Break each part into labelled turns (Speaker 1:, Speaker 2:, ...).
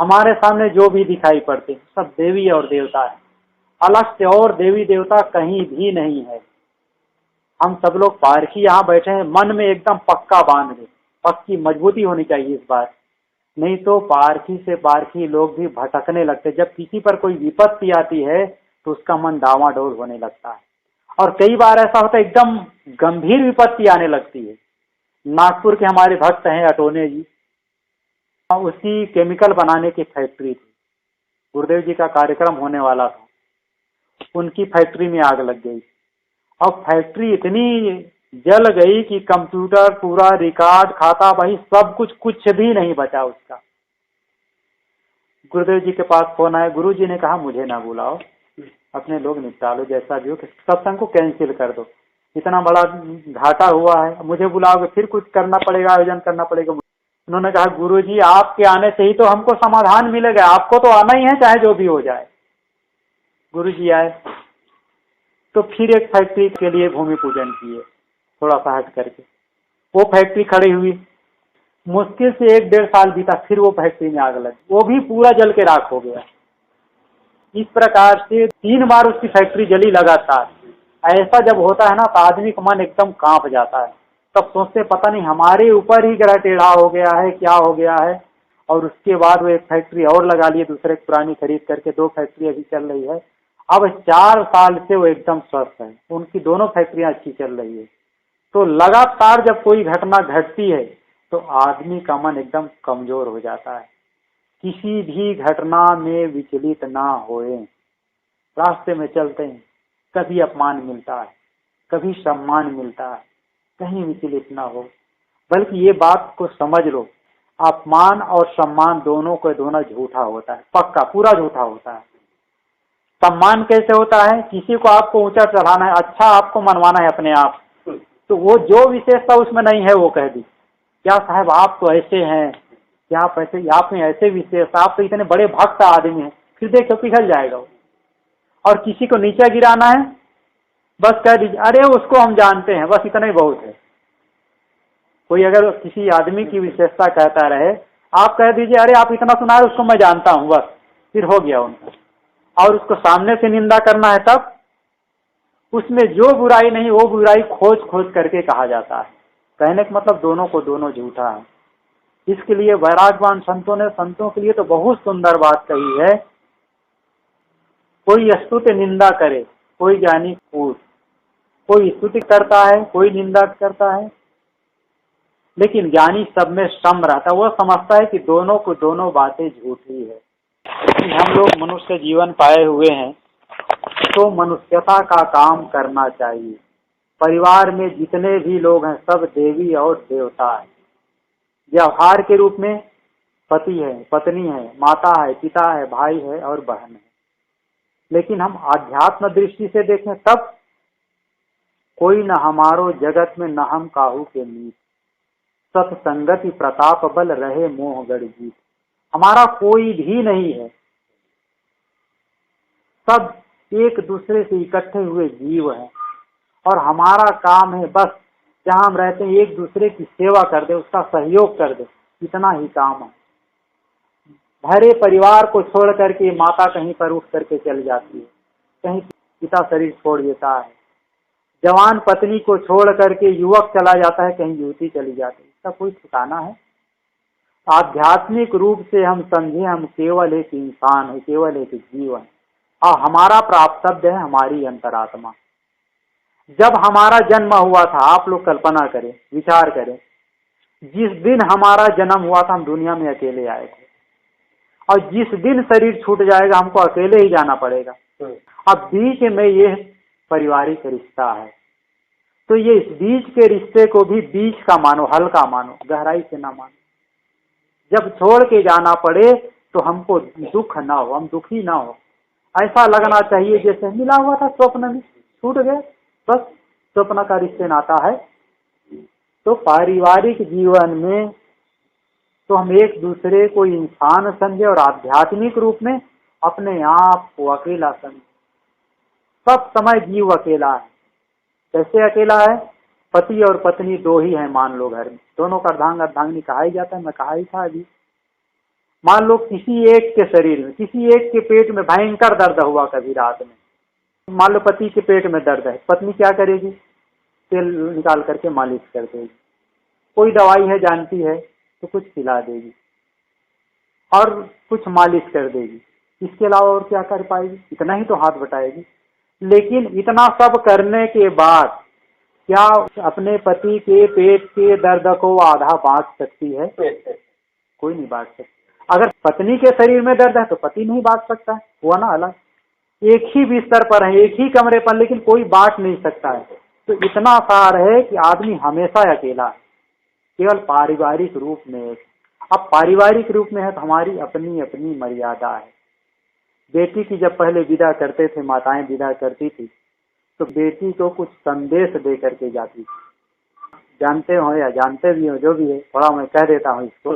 Speaker 1: हमारे सामने जो भी दिखाई पड़ते हैं सब देवी और देवता है, अलग से और देवी देवता कहीं भी नहीं है। हम सब लोग पारखी यहाँ बैठे हैं, मन में एकदम पक्का बांध दे, पक्की मजबूती होनी चाहिए इस बात, नहीं तो पारखी से पारखी लोग भी भटकने लगते। जब किसी पर कोई विपत्ति आती है तो उसका मन डावाडोल होने लगता है, और कई बार ऐसा होता है एकदम गंभीर विपत्ति आने लगती है। नागपुर के हमारे भक्त हैं अटोने जी, उसकी केमिकल बनाने की फैक्ट्री थी, गुरुदेव जी का कार्यक्रम होने वाला था, उनकी फैक्ट्री में आग लग गई। अब फैक्ट्री इतनी जल गई कि कंप्यूटर पूरा रिकॉर्ड खाता बही सब कुछ भी नहीं बचा उसका। गुरुदेव जी के पास फोन आया, गुरु जी ने कहा मुझे ना बुलाओ, अपने लोग निपटा लो, जैसा भी हो, सत्संग को कैंसिल कर दो, इतना बड़ा घाटा हुआ है, मुझे बुलाओगे फिर कुछ करना पड़ेगा, आयोजन करना पड़ेगा। उन्होंने कहा गुरु जी आपके आने से ही तो हमको समाधान मिलेगा, आपको तो आना ही है चाहे जो भी हो जाए। गुरु जी आए तो फिर एक फैक्ट्री के लिए भूमि पूजन किए, थोड़ा सा हट करके। वो फैक्ट्री खड़ी हुई, मुश्किल से 1-1.5 साल बीता, फिर वो फैक्ट्री में आग लगी, वो भी पूरा जल के राख हो गया। इस प्रकार से 3 बार उसकी फैक्ट्री जली लगातार। ऐसा जब होता है ना तो आदमी का मन एकदम कांप जाता है, तब सोचते पता नहीं हमारे ऊपर ही ग्रह टेढ़ा हो गया है, क्या हो गया है। और उसके बाद वो एक फैक्ट्री और लगा लिए, दूसरे पुरानी खरीद करके 2 फैक्ट्री अभी चल रही है। अब 4 साल से वो एकदम स्वस्थ है, उनकी दोनों फैक्ट्रियां अच्छी चल रही है। तो लगातार जब कोई घटना घटती है तो आदमी का मन एकदम कमजोर हो जाता है। किसी भी घटना में विचलित ना होए, रास्ते में चलते हैं कभी अपमान मिलता है, कभी सम्मान मिलता है, कहीं विचलित ना हो, बल्कि ये बात को समझ लो, अपमान और सम्मान दोनों को दोनों झूठा होता है, पक्का पूरा झूठा होता है। सम्मान कैसे होता है, किसी को आपको ऊंचा चढ़ाना है, अच्छा आपको मनवाना है अपने आप, तो वो जो विशेषता उसमें नहीं है वो कह दी, क्या साहब आप तो ऐसे हैं, क्या आप ऐसे, आप में ऐसे विशेषता, आप तो इतने बड़े भक्त आदमी हैं, फिर देखो पिघल जाएगा वो। और किसी को नीचा गिराना है, बस कह दीजिए अरे उसको हम जानते हैं, बस इतना ही बहुत है। कोई अगर किसी आदमी की विशेषता कहता रहे, आप कह दीजिए अरे आप इतना सुना है उसको मैं जानता हूं, बस फिर हो गया उनका। और उसको सामने से निंदा करना है तब उसमें जो बुराई नहीं वो बुराई खोज खोज करके कहा जाता है। कहने का मतलब दोनों को दोनों झूठा है। इसके लिए वैरागवान संतों ने संतों के लिए तो बहुत सुंदर बात कही है, कोई स्तुति निंदा करे, कोई ज्ञानी कूद, कोई स्तुति करता है, कोई निंदा करता है, लेकिन ज्ञानी सब में सम रहता है, वो समझता है कि दोनों को दोनों बातें झूठी है। हम लोग मनुष्य जीवन पाए हुए हैं तो मनुष्यता का काम करना चाहिए। परिवार में जितने भी लोग हैं सब देवी और देवता है। व्यवहार के रूप में पति है, पत्नी है, माता है, पिता है, भाई है और बहन है। लेकिन हम आध्यात्म दृष्टि से देखें तब कोई न हमारो जगत में न हम काहू के मीत, सत्संगति प्रताप बल रहे मोह गढ़ जीत। हमारा कोई भी नहीं है, सब एक दूसरे से इकट्ठे हुए जीव हैं, और हमारा काम है बस जहां हम रहते हैं एक दूसरे की सेवा कर दे, उसका सहयोग कर दे, इतना ही काम है। भरे परिवार को छोड़ करके माता कहीं पर उठ करके चल जाती है, कहीं पिता शरीर छोड़ देता है, जवान पत्नी को छोड़ करके युवक चला जाता है, कहीं युवती चली जाती है, इसका कोई ठिकाना है? आध्यात्मिक रूप से हम समझे हम केवल एक इंसान है, केवल एक जीवन, और हमारा प्राप्तव्य है हमारी अंतरात्मा। जब हमारा जन्म हुआ था, आप लोग कल्पना करें, विचार करें, जिस दिन हमारा जन्म हुआ था हम दुनिया में अकेले आए थे, और जिस दिन शरीर छूट जाएगा हमको अकेले ही जाना पड़ेगा। अब बीच में ये पारिवारिक रिश्ता है, तो ये इस बीच के रिश्ते को भी बीच का मानो, हल्का मानो, गहराई से ना मानो। जब छोड़ के जाना पड़े तो हमको दुख ना हो, हम दुखी ना हो, ऐसा लगना चाहिए जैसे मिला हुआ था स्वप्न में, छूट गए, बस स्वप्न का रिश्ते नाता है। तो पारिवारिक जीवन में तो हम एक दूसरे को इंसान समझे और आध्यात्मिक रूप में अपने आप को अकेला समझे। सब समय जीव अकेला है। कैसे अकेला है? पति और पत्नी दो ही हैं मान लो घर में, दोनों का अर्धांग अर्धांगिनी कहा ही जाता है, मैं कहा ही था अभी। मान लो किसी एक के शरीर में, किसी एक के पेट में भयंकर दर्द हुआ कभी रात में, मान लो पति के पेट में दर्द है, पत्नी क्या करेगी? तेल निकाल करके मालिश कर देगी। कोई दवाई है जानती है तो कुछ खिला देगी और कुछ मालिश कर देगी। इसके अलावा और क्या कर पाएगी? इतना ही तो हाथ बटाएगी। लेकिन इतना सब करने के बाद क्या अपने पति के पेट के दर्द को आधा बांट सकती है? कोई नहीं बांट सकता। अगर पत्नी के शरीर में दर्द है तो पति नहीं बांट सकता है, हुआ ना अलग। एक ही बिस्तर पर है, एक ही कमरे पर, लेकिन कोई बांट नहीं सकता है। तो इतना सार है कि आदमी हमेशा अकेला है, केवल पारिवारिक रूप में है। अब पारिवारिक रूप में है तो हमारी अपनी अपनी मर्यादा है। बेटी की जब पहले विदा करते थे, माताएं विदा करती थी, तो बेटी को कुछ संदेश दे करके जाती थी। जानते हो या जानते भी हो, जो भी है, थोड़ा मैं कह देता हूँ इसको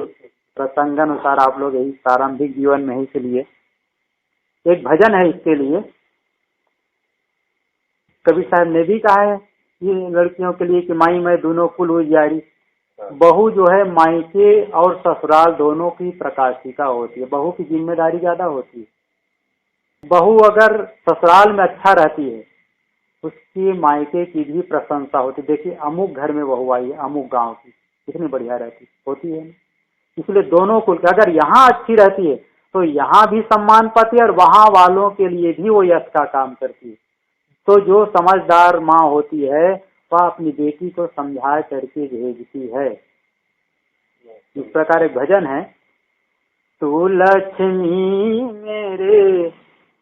Speaker 1: प्रसंगानुसार, आप लोग यही प्रारंभिक जीवन में ही। इसलिए एक भजन है इसके लिए, कबीर साहब ने भी कहा है ये लड़कियों के लिए कि माई मैं दोनों कुल उजियारी। बहू जो है मायके और ससुराल दोनों की प्रकाशिका होती है। बहू की जिम्मेदारी ज्यादा होती है। बहू अगर ससुराल में अच्छा रहती है, उसकी मायके की भी प्रशंसा होती। देखिए अमुक घर में बहू आई है, अमुक गांव की, कितनी बढ़िया रहती होती है। इसलिए दोनों कुल, अगर यहाँ अच्छी रहती है तो यहाँ भी सम्मान पाती है और वहाँ वालों के लिए भी वो यश का काम करती है। तो जो समझदार माँ होती है वह अपनी बेटी को समझा करके भेजती है। इस प्रकार एक भजन है, तू लक्ष्मी मेरे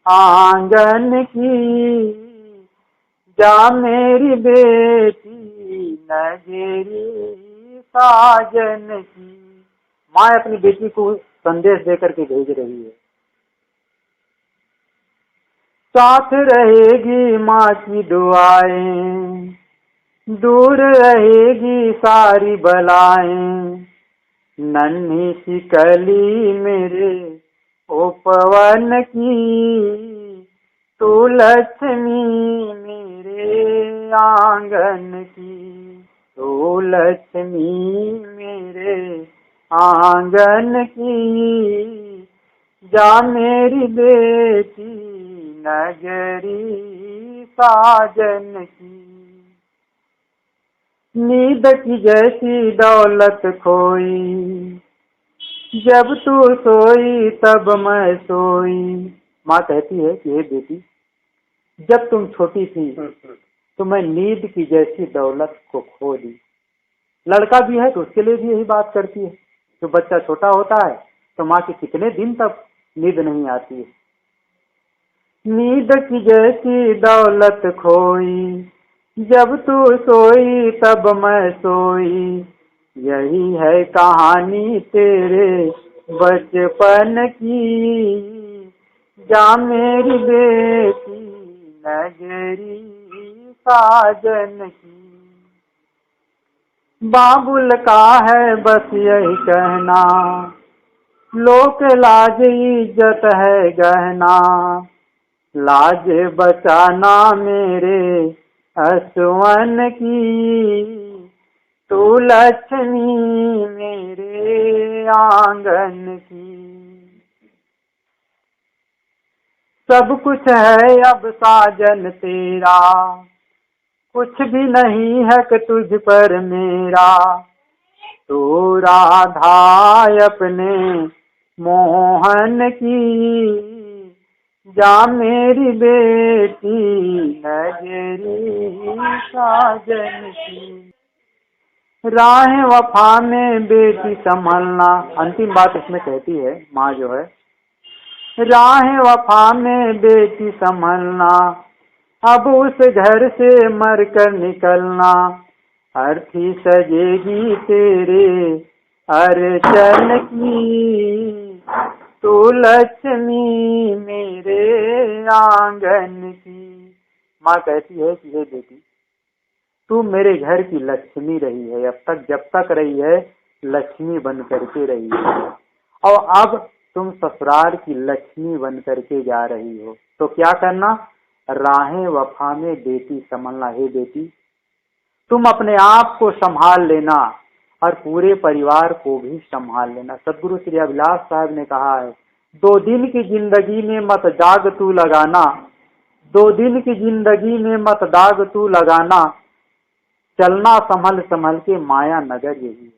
Speaker 1: आंगन की, जा मेरी बेटी नगरी साजन की। माँ अपनी बेटी को संदेश देकर के भेज रही है। साथ रहेगी माँ की दुआएं, दूर रहेगी सारी बलाएं। नन्ही सी कली मेरे उपवन की, तू लक्ष्मी मेरे आंगन की, तू लक्ष्मी मेरे आंगन की, जा मेरी बेटी नगरी साजन की। नींद की जैसी दौलत खोई, जब तू सोई तब मैं सोई। माँ कहती है कि हे बेटी, जब तुम छोटी थी तो मैं नींद की जैसी दौलत को खो दी। लड़का भी है तो उसके लिए भी यही बात करती है। जो बच्चा छोटा होता है तो माँ की कितने दिन तक नींद नहीं आती है। नींद की जैसी दौलत खोई, जब तू सोई तब मैं सोई। यही है कहानी तेरे बचपन की, जा मेरी बेटी नगरी साजन की। बाबुल का है बस यही कहना, लोक लाज इज्जत है गहना। लाज बचाना मेरे असवन की, तू लक्ष्मी मेरे आंगन की। सब कुछ है अब साजन तेरा, कुछ भी नहीं है कि तुझ पर मेरा। तू राधा अपने मोहन की, जा मेरी बेटी नगरी साजन की। राह वफा में बेटी संभलना, अंतिम बात इसमें कहती है माँ जो है, राह वफा में बेटी संभलना। अब उस घर से मर कर निकलना, अर्थी सजेगी तेरे अर्चन की। तू लक्ष्मी मेरे आंगन की। माँ कहती है कि हे बेटी, तू मेरे घर की लक्ष्मी रही है, अब तक जब तक रही है लक्ष्मी बन करके रही है, और अब तुम ससुराल की लक्ष्मी बन करके जा रही हो। तो क्या करना? राहें वफा में बेटी संभलना। हे बेटी, तुम अपने आप को संभाल लेना और पूरे परिवार को भी संभाल लेना। सदगुरु श्री अभिलाष साहब ने कहा है, 2 दिन की जिंदगी में मत दाग तू लगाना, 2 दिन की जिंदगी में मत दाग तू लगाना, चलना संभल संभल के माया नगर यही।